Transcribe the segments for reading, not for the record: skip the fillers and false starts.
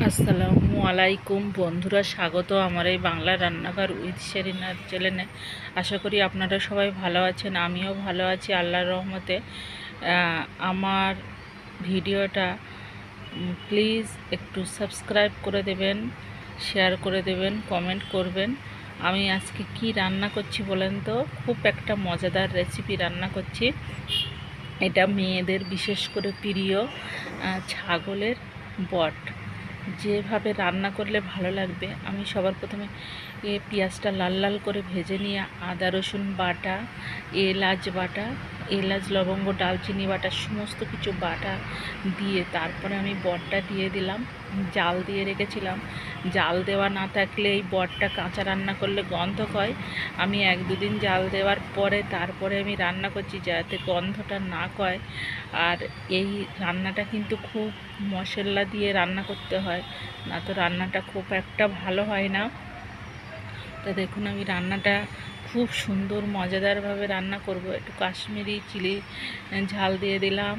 আসসালামু আলাইকুম বন্ধুরা, স্বাগত আমার এই বাংলা রান্নাঘর উইথ শেরিনার চ্যানেলে। আশা করি আপনারা সবাই ভালো আছেন, আমিও ভালো আছি আল্লাহর রহমতে। আমার ভিডিওটা প্লিজ একটু সাবস্ক্রাইব করে দেবেন, শেয়ার করে দেবেন, কমেন্ট করবেন। আমি আজকে কি রান্না করছি বলেন তো? খুব একটা মজাদার রেসিপি রান্না করছি। এটা মেয়েদের বিশেষ করে প্রিয় ছাগলের বট। যেভাবে রান্না করলে ভালো লাগবে, আমি সবার প্রথমে পেঁয়াজটা লাল লাল করে ভেজে নিয়ে আদা রসুন বাটা, এলাচ লবঙ্গ দারচিনি বাটা, সমস্ত কিছু বাটা দিয়ে তারপরে আমি বটটা দিয়ে দিলাম। জাল দিয়ে রেখেছিলাম। জাল দেওয়া না থাকলে এই বটটা কাঁচা রান্না করলে গন্ধ হয়। আমি 1-2 দিন জাল দেওয়ার পরে তারপরে আমি রান্না করছি যাতে গন্ধটা না হয়। আর এই রান্নাটা কিন্তু খুব মশলা দিয়ে রান্না করতে হয়, না তো রান্নাটা খুব একটা ভালো হয় না। তো দেখুন, আমি রান্নাটা খুব সুন্দর মজাদারভাবে রান্না করব। একটু কাশ্মীরি চিলি ঝাল দিয়ে দিলাম,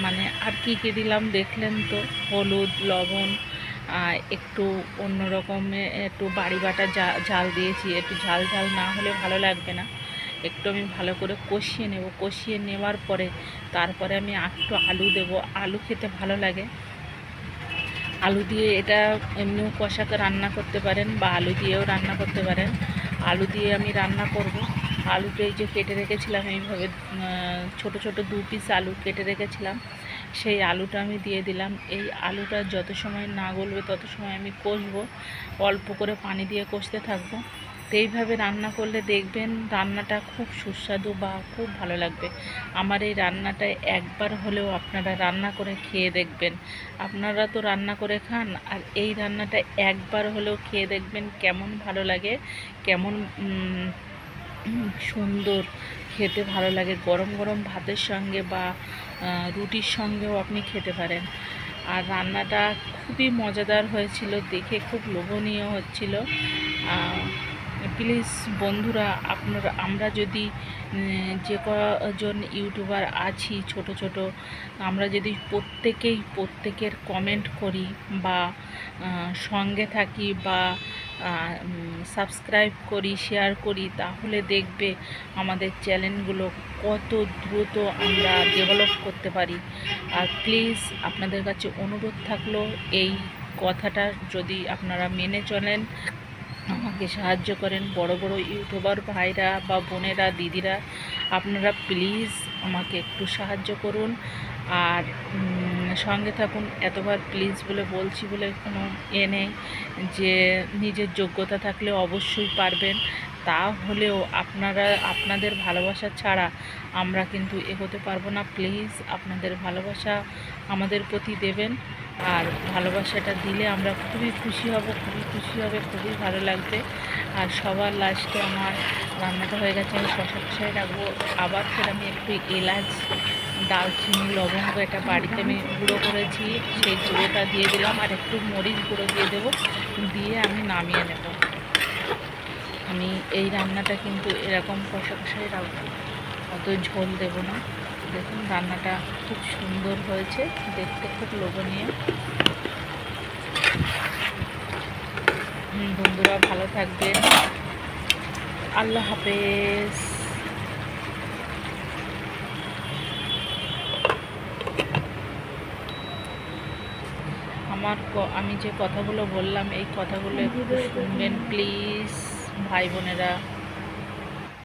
মানে আর কি কী দিলাম দেখলেন তো। হলুদ, লবণ, একটু অন্য রকমের একটু বাড়ি বাটা ঝাল দিয়েছি। একটু ঝাল ঝাল না হলে ভালো লাগবে না। একটু আমি ভালো করে কষিয়ে নেব। কষিয়ে নেওয়ার পরে তারপরে আমি একটু আলু দেব। আলু খেতে ভালো লাগে। আলু দিয়ে এটা এমনিও কষাকে রান্না করতে পারেন বা আলু দিয়েও রান্না করতে পারেন। আলু দিয়ে আমি রান্না করব। আলুটা এই যে কেটে রেখেছিলাম, এইভাবে ছোট ছোট 2 পিস আলু কেটে রেখেছিলাম, সেই আলুটা আমি দিয়ে দিলাম। এই আলুটা যত সময় না গলবে তত সময় আমি কষবো, অল্প করে পানি দিয়ে কষতে থাকবো। তো এইভাবে রান্না করলে দেখবেন রান্নাটা খুব সুস্বাদু বা খুব ভালো লাগবে। আমার এই রান্নাটা একবার হলেও আপনারা রান্না করে খেয়ে দেখবেন। আপনারা তো রান্না করে খান, আর এই রান্নাটা একবার হলেও খেয়ে দেখবেন কেমন ভালো লাগে, কেমন সুন্দর খেতে ভালো লাগে। গরম গরম ভাতের সঙ্গে বা রুটির সঙ্গেও আপনি খেতে পারেন। আর রান্নাটা খুবই মজাদার হয়েছিল, দেখে খুব লোভনীয় হচ্ছিল। প্লিজ বন্ধুরা, আমরা যদি যে কজন ইউটিউবার আছি ছোট ছোট, আমরা যদি প্রত্যেকের কমেন্ট করি বা সঙ্গে থাকি বা সাবস্ক্রাইব করি, শেয়ার করি, তাহলে দেখবে আমাদের চ্যানেলগুলো কত দ্রুত আমরা ডেভেলপ করতে পারি। আর প্লিজ আপনাদের কাছে অনুরোধ থাকলো, এই কথাটা যদি আপনারা মেনে চলেন, আমাকে সাহায্য করেন, বড় বড় ইউটিউবার ভাইরা বা বোনেরা, দিদিরা, আপনারা প্লিজ আমাকে একটু সাহায্য করুন আর সঙ্গে থাকুন। এতবার প্লিজ বলে বলছি বলে কোনো নেই যে নিজের যোগ্যতা থাকলে অবশ্যই পারবেন। তা হলেও আপনাদের ভালোবাসা ছাড়া আমরা কিন্তু এগোতে পারবো না। প্লিজ আপনাদের ভালোবাসা আমাদের প্রতি দেবেন, আর ভালোবাসাটা দিলে আমরা খুবই খুশি হব, খুবই ভালো লাগবে। আর সবার লাস্টে আমার রান্নাটা হয়ে গেছে, আমি কষায় রাখবো। আবার ফের আমি একটু এলাচ, দারচিনি, লবঙ্গ এটা বাড়িতে আমি গুঁড়ো করেছি, সেই গুঁড়োটা দিয়ে দিলাম। আর একটু মরিচ গুঁড়ো দিয়ে দেবো, দিয়ে আমি নামিয়ে নেব। আমি এই রান্নাটা কিন্তু এরকম কষায় রাখবো, অত ঝোল দেব না। দেখুন রান্নাটা খুব সুন্দর হয়েছে, দেখতে খুব লোভনীয়। বন্ধুরা ভালো থাকবেন, আল্লাহ হাফেজ। আমি যে কথাগুলো বললাম, এই কথাগুলো একটু শুনবেন প্লিজ ভাই বোনেরা।